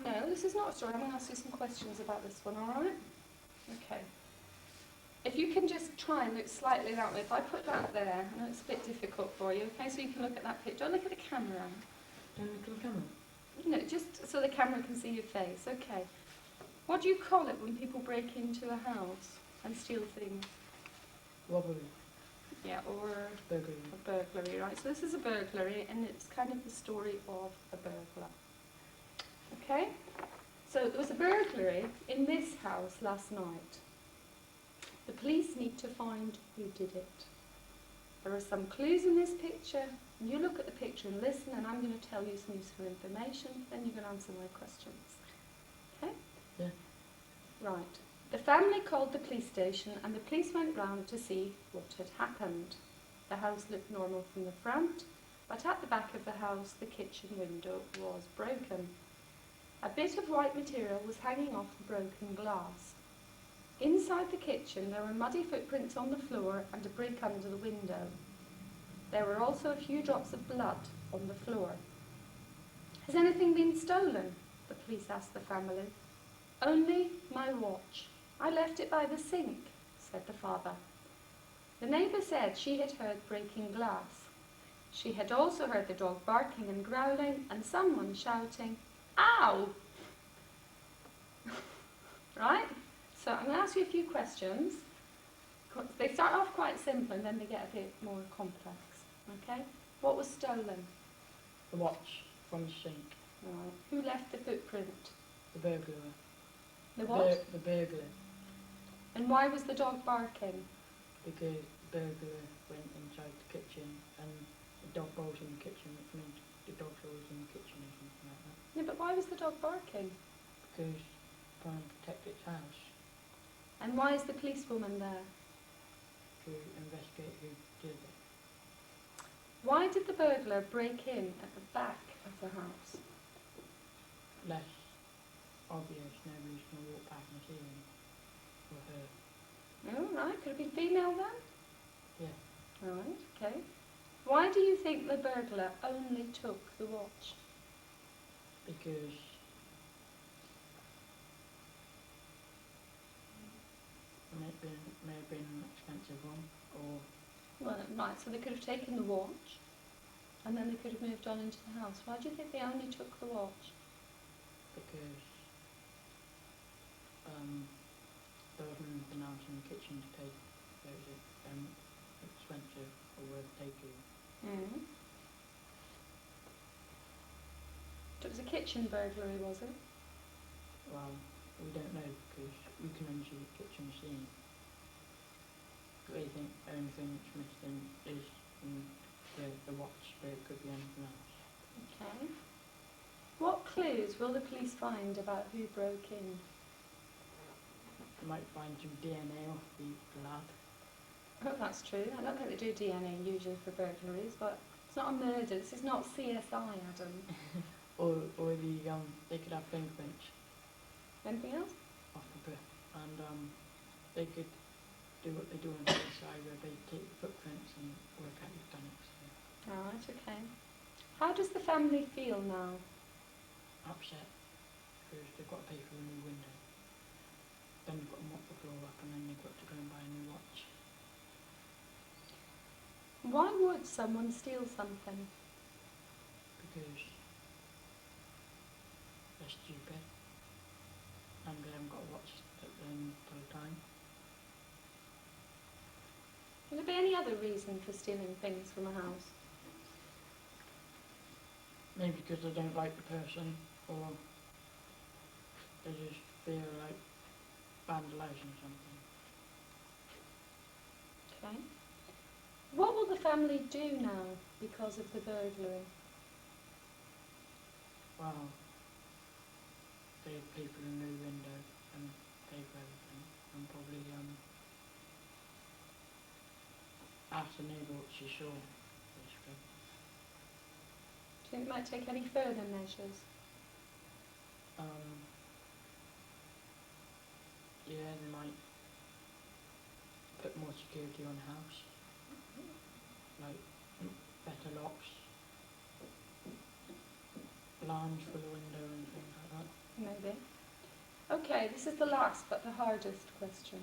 No, this is not a story. I'm going to ask you some questions about this one, all right? Okay. If you can just try and look slightly that way. If I put that there, I know it's a bit difficult for you, okay? So you can look at that picture. Don't look at the camera. Don't look at the camera. No, just so the camera can see your face. Okay. What do you call it when people break into a house and steal things? Robbery. Yeah, or Burglary. a burglary, right? So this is a burglary, and it's kind of the story of a burglar. Okay? So there was a burglary in this house last night. The police need to find who did it. There are some clues in this picture. You look at the picture and listen, and I'm going to tell you some useful information. Then you can answer my questions. Okay? Yeah. Right. The family called the police station, and the police went round to see what had happened. The house looked normal from the front, but at the back of the house, the kitchen window was broken. A bit of white material was hanging off the broken glass. Inside the kitchen, there were muddy footprints on the floor and a brick under the window. There were also a few drops of blood on the floor. Has anything been stolen? The police asked the family. Only my watch. I left it by the sink, said the father. The neighbour said she had heard breaking glass. She had also heard the dog barking and growling and someone shouting, "Ow!" Right? So I'm going to ask you a few questions. They start off quite simple and then they get a bit more complex. Okay? What was stolen? The watch from the sink. Right. Who left the footprint? The burglar. The what? The burglar. And why was the dog barking? Because the burglar went inside the kitchen and the dog was in the kitchen, which means the dog's always in the kitchen or something like that. Yeah, but why was the dog barking? Because trying to protect its house. And why is the policewoman there? To investigate who did it. Why did the burglar break in at the back of the house? Less obvious, nobody's going to walk back and see him or her. Oh, right. Could it be female then? Yeah. Right, okay. Why do you think the burglar only took the watch? Because it may have been an expensive one, or Well, right, so they could have taken the watch and then they could have moved on into the house. Why do you think they only took the watch? because there wasn't anything else in the kitchen to take. So it was expensive or worth taking. Mm. So it was a kitchen burglary, was it? Well, we don't know because we can only see the kitchen scene. We think the only thing that's missing is the watch, but it could be anything else. Okay. What clues will the police find about who broke in? You might find some DNA off the blood. Oh, that's true. I don't think they do DNA usually for burglaries, but it's not a murder. This is not CSI, Adam. Or they could have fingerprints Anything else? off the book, and they could do what they do on the side where they take the footprints and work out who's done it. So. Alright, okay. How does the family feel now? Upset because they've got to pay for a new window. Then they've got to mop the floor up, and then they've got to go and buy a new watch. Why would someone steal something? Because they're stupid and they haven't got a watch at them for the time. Would there be any other reason for stealing things from a house? Maybe because they don't like the person, or they just feel like vandalising something. Okay. What will the family do now because of the burglary? Well, they pay for a new window and pay for everything, and probably ask the neighbour what she saw, basically. Do you think it might take any further measures? Yeah, they might put more security on the house, like better locks, alarms for the window and things like that. Maybe. Okay, this is the last but the hardest question.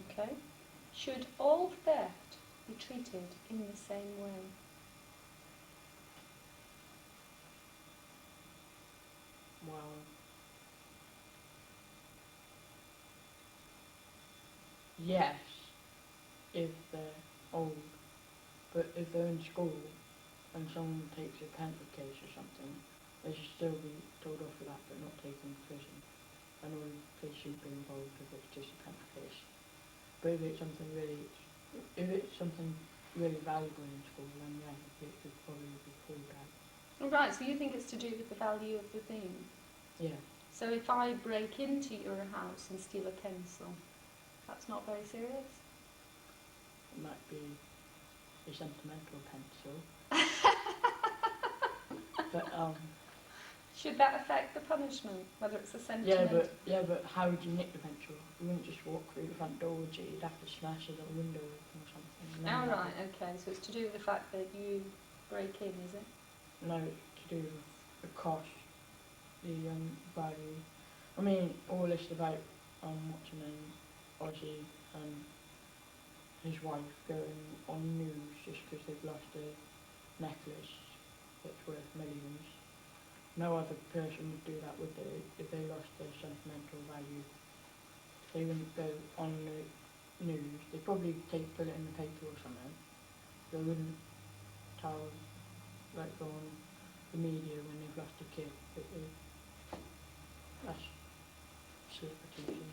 Okay? Should all theft be treated in the same way? Well, yes, if they're old, but if they're in school and someone takes a pencil case or something, they should still be told off for that but not taken to prison. And all the police should be involved if it's just a pencil case. But if it's something really valuable in school, then yeah, it could probably be pulled out. Right, so you think it's to do with the value of the thing? Yeah. So if I break into your house and steal a pencil, that's not very serious? It might be a sentimental pencil. But should that affect the punishment, whether it's a sentiment? yeah, but how would you nick the pencil? You wouldn't just walk through the front door, would you? You'd have to smash a little window open or something. Oh, right, okay, so it's to do with the fact that you break in, is it? No, it's to do with the cost, the value. I mean, all this about what's her name, Ozzy and his wife going on news just because they've lost a necklace that's worth millions. No other person would do that, would they? If they lost their sentimental value, they wouldn't go on the news. They'd probably put it in the paper or something. They wouldn't go on the media when they've lost a kid. That's celebrity, isn't it?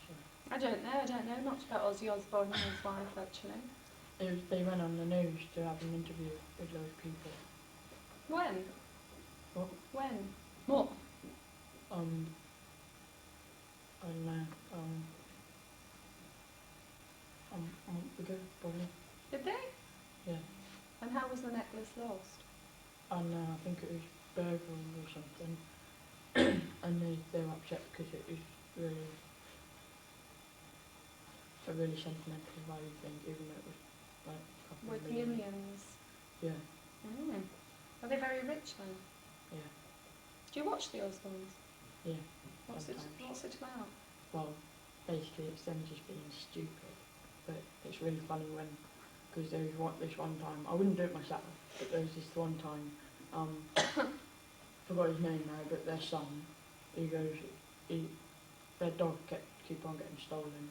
So I don't know much about Ozzy Osbourne and his wife, actually. they went on the news to have an interview with those people. When? What? When? What? I don't know. A month ago, probably. Did they? Yeah. And how was the necklace lost? I think it was burglary or something. And they were upset because it was really a really sentimental value thing, even though it was like a couple Worth of million. millions. Yeah, Mm. Are they very rich then? yeah, Do you watch the Osbournes? yeah. What's it about? Well, basically it's them just being stupid, but it's really funny because there was this one time, I wouldn't do it myself, but there was this one time, forgot his name now, but their son, their dog keep on getting stolen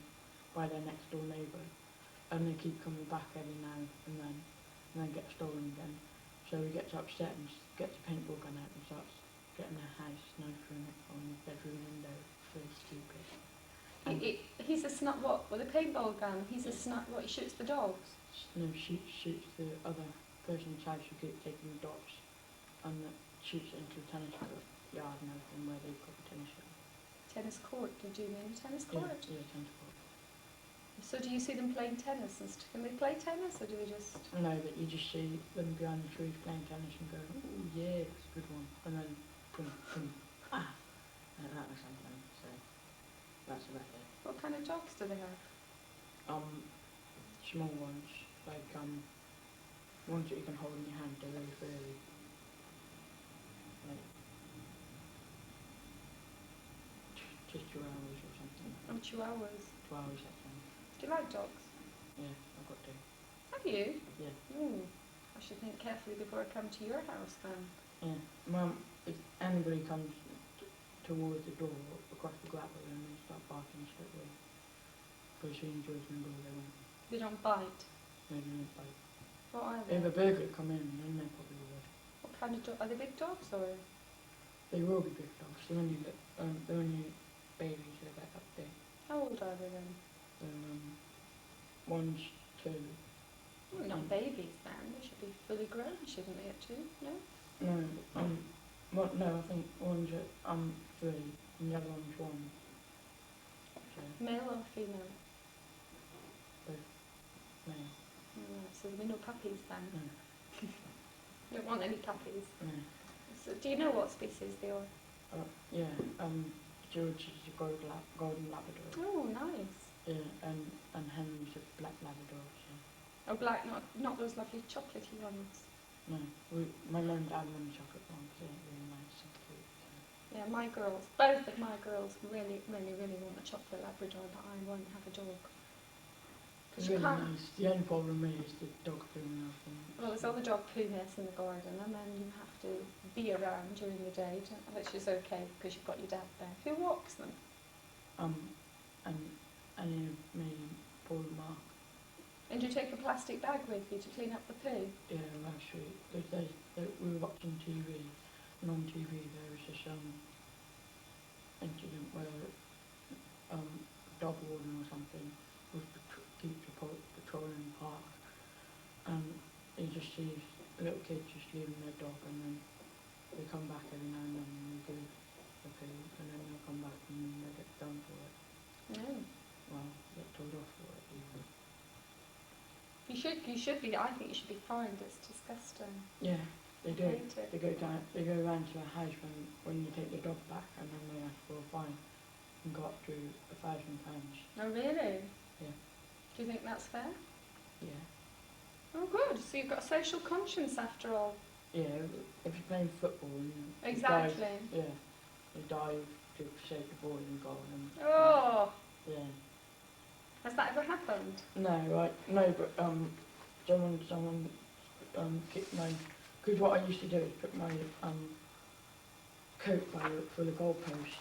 by their next door neighbour, and they keep coming back every now and then get stolen again. So he gets upset and gets a paintball gun out and starts getting their house knifing it on the bedroom window. It's really stupid. He's a snot. What? With a paintball gun? He's a snot. What? He shoots the dogs? No, shoots the other person's house who keep taking the dogs, and shoots it into the tennis court yard and everything where they've got the tennis yard. Tennis court? Did you mean a tennis court? Yeah, tennis court. So do you see them playing tennis and can they play tennis or do they just... No, but you just see them behind the trees playing tennis and go, oh yeah, that's a good one. And then, boom, boom, ah, like that or something. So, that's about it. What kind of dogs do they have? Small ones, like, ones that you can hold in your hand, they're really furry. Like, just chihuahuas or something. Oh, chihuahuas. Chihuahuas, that's one. Do you like dogs? Yeah, I've got two. Have you? Yeah. Ooh, I should think carefully before I come to your house then. Yeah. Mum, if anybody comes towards the door, across the gravel, then they start barking straight away. But as soon as yours in the door, they won't. They don't bite? No, they won't bite. What are they? If a burglar come in, then they probably would. What kind of dog? Are they big dogs or...? They will be big dogs. They're only babies, they're about that big. How old are they then? One's 2. Well, not babies then. They should be fully grown, shouldn't they, at 2? No? No, I think one's at 3 and the other one's 1. So, Male or female? both male. So there'll be no puppies then? No, You don't want any puppies? no. So do you know what species they are? Yeah, George is a golden Labrador. Oh, nice. Yeah, and Henry's a black Labrador. So. Oh, black, not those lovely chocolatey ones. No, my mum and dad want the chocolate ones. They're really nice and cute. So. Yeah, my girls, both of my girls really, really, really want a chocolate Labrador, but I won't have a dog. It's 'Cause you really can't. nice. The only problem is the dog pooing off them. Well, there's all the dog poo mess in the garden, and then you have to be around during the day, which is okay because you've got your dad there. Who walks them? And in me, Paul and Mark. And do you take a plastic bag with you to clean up the poo? Yeah, actually, because we were watching TV, and on TV there was this incident where dog warden or something was patrolling the park, and he just sees little kids just leaving their dog, and then they come back every now and then and they do the poo, and then they'll come back and then they get done for it. No. Well, get told off for it even. You should be. I think you should be fined. It's disgusting. Yeah, they do. I hate it. They go around to a house when you take the dog back, and then they ask for a fine and go up to £1,000. Oh, really? Yeah. Do you think that's fair? Yeah. Oh, good. So you've got a social conscience after all. Yeah, if you're playing football and Exactly. you die to save the ball and goal. And, Oh, yeah. has that ever happened? No, but someone kicked my. Because what I used to do is put my coat for the goalpost.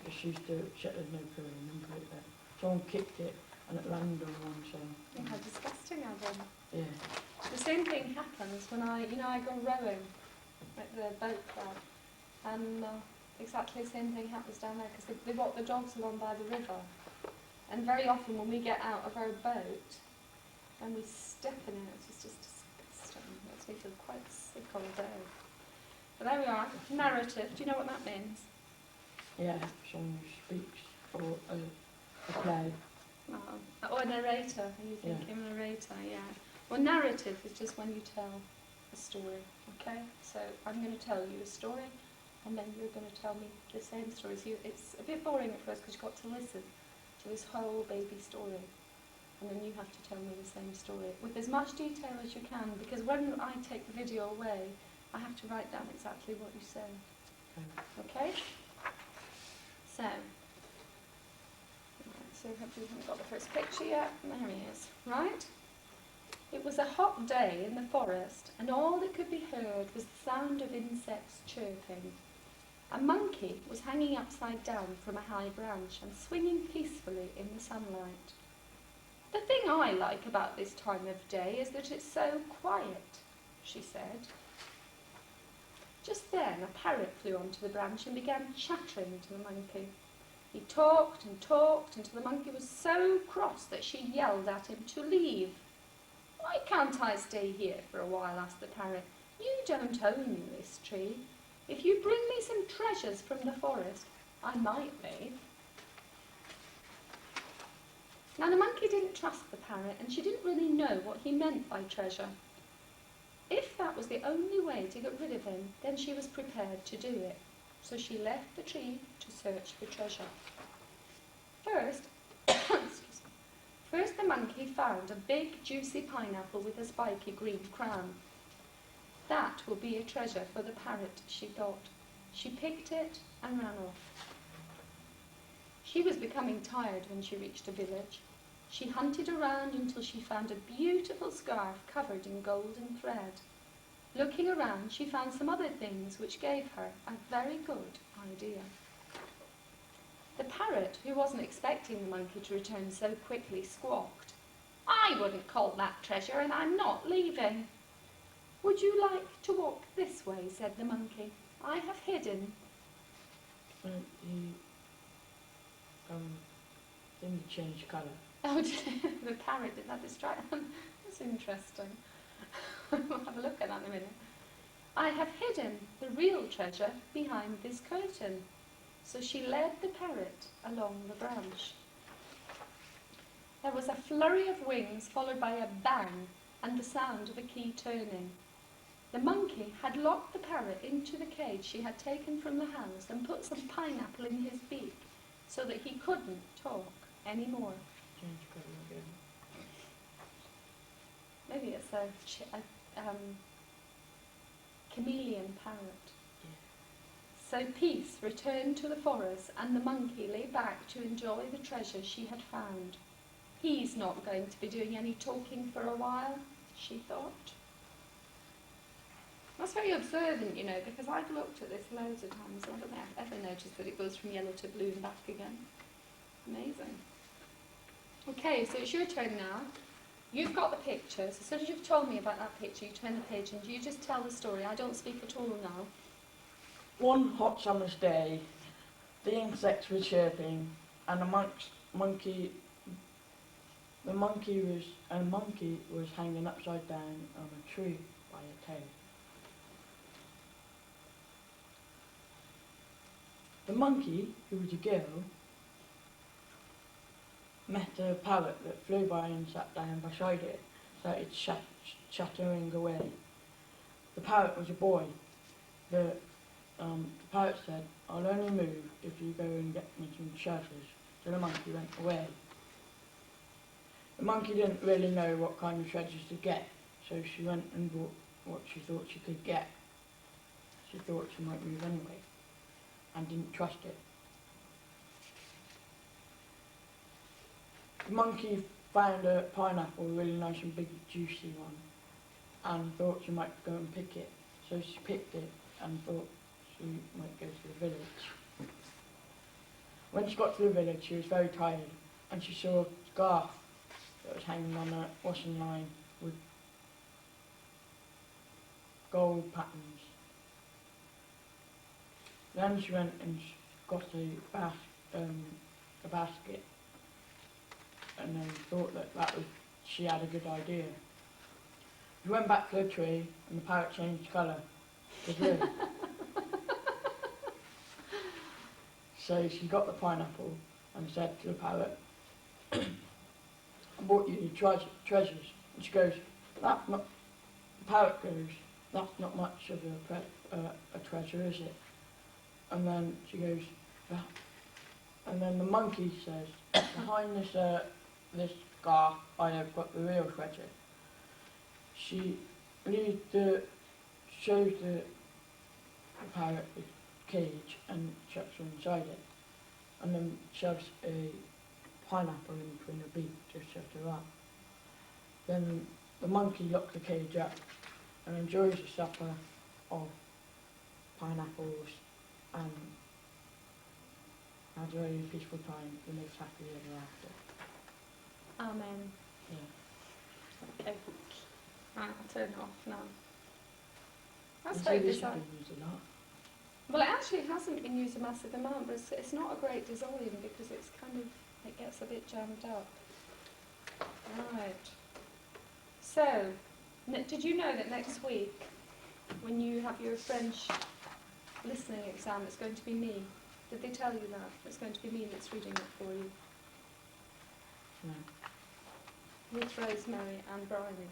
Just used to check there's no poo and then put it there. Someone kicked it and it landed on one, so. Oh, how disgusting, Adam. Yeah. The same thing happens when I go rowing at the boat club, and exactly the same thing happens down there because they walk the dogs along by the river, and very often when we get out of our boat and we step in it, it's just disgusting. It makes me feel quite sick all day. But there we are. Narrative. Do you know what that means? Yeah, someone who speaks or a play. Oh, a narrator. Are you thinking narrator? Yeah. Well, narrative is just when you tell a story, okay? So I'm going to tell you a story, and then you're going to tell me the same story. So it's a bit boring at first because you've got to listen to this whole baby story, and then you have to tell me the same story with as much detail as you can, because when I take the video away, I have to write down exactly what you say. Okay? So hopefully we haven't got the first picture yet. There he is. Right? It was a hot day in the forest, and all that could be heard was the sound of insects chirping. A monkey was hanging upside down from a high branch and swinging peacefully in the sunlight. "The thing I like about this time of day is that it's so quiet," she said. Just then a parrot flew onto the branch and began chattering to the monkey. He talked and talked until the monkey was so cross that she yelled at him to leave. "Why can't I stay here for a while?" asked the parrot. "You don't own this tree. If you bring me some treasures from the forest, I might leave." Now the monkey didn't trust the parrot, and she didn't really know what he meant by treasure. If that was the only way to get rid of him, then she was prepared to do it. So she left the tree to search for treasure. First, First the monkey found a big juicy pineapple with a spiky green crown. That will be a treasure for the parrot, she thought. She picked it and ran off. She was becoming tired when she reached a village. She hunted around until she found a beautiful scarf covered in golden thread. Looking around, she found some other things which gave her a very good idea. The parrot, who wasn't expecting the monkey to return so quickly, squawked, "I wouldn't call that treasure, and I'm not leaving." "Would you like to walk this way?" said the monkey. "I have hidden." Thing changed colour. Oh, the parrot did that distraction. That's interesting. We'll have a look at that in a minute. "I have hidden the real treasure behind this curtain." So she led the parrot along the branch. There was a flurry of wings followed by a bang and the sound of a key turning. The monkey had locked the parrot into the cage she had taken from the house and put some pineapple in his beak so that he couldn't talk anymore. Change colour again. Maybe it's a chameleon parrot. Yeah. So Peace returned to the forest, and the monkey lay back to enjoy the treasure she had found. He's not going to be doing any talking for a while, she thought. That's very observant, you know, because I've looked at this loads of times and I don't think I've ever noticed that it goes from yellow to blue and back again. Amazing. Okay, so it's your turn now. You've got the picture, so as soon as you've told me about that picture, you turn the page and you just tell the story. I don't speak at all now. One hot summer's day, the insects were chirping, and the monkey was hanging upside down on a tree by a tail. The monkey, who was a girl, met a parrot that flew by and sat down beside it, started chattering away. The parrot was a boy. The parrot said, "I'll only move if you go and get me some treasures." So the monkey went away. The monkey didn't really know what kind of treasures to get, so she went and bought what she thought she could get. She thought she might move anyway, and didn't trust it. The monkey found a pineapple, a really nice and big juicy one, and thought she might go and pick it. So she picked it and thought she might go to the village. When she got to the village, she was very tired, and she saw a scarf that was hanging on a washing line with gold patterns. Then she went and got a basket, and then thought that she had a good idea. She went back to the tree, and the parrot changed colour to blue. So she got the pineapple and said to the parrot, "I brought you the treasures." And she goes, "That's not." The parrot goes, "That's not much of a treasure, is it?" And then she goes, "That." And then the monkey says, "Behind this scarf, I have got the real treasure." She shows the parrot the cage and chucks her inside it, and then shoves a pineapple in between her beak to shut her up. Then the monkey locks the cage up and enjoys a supper of pineapples and has a very peaceful time, and lives happily ever after. Amen. Yeah. Okay. Right, I'll turn it off now. That's They very say this bizarre. should be used a lot. Well, it actually hasn't been used a massive amount, but it's not a great design because it's kind of, it gets a bit jammed up. Right. So, did you know that next week, when you have your French listening exam, it's going to be me? Did they tell you that? It's going to be me that's reading it for you. No. With Rosemary and Bryony.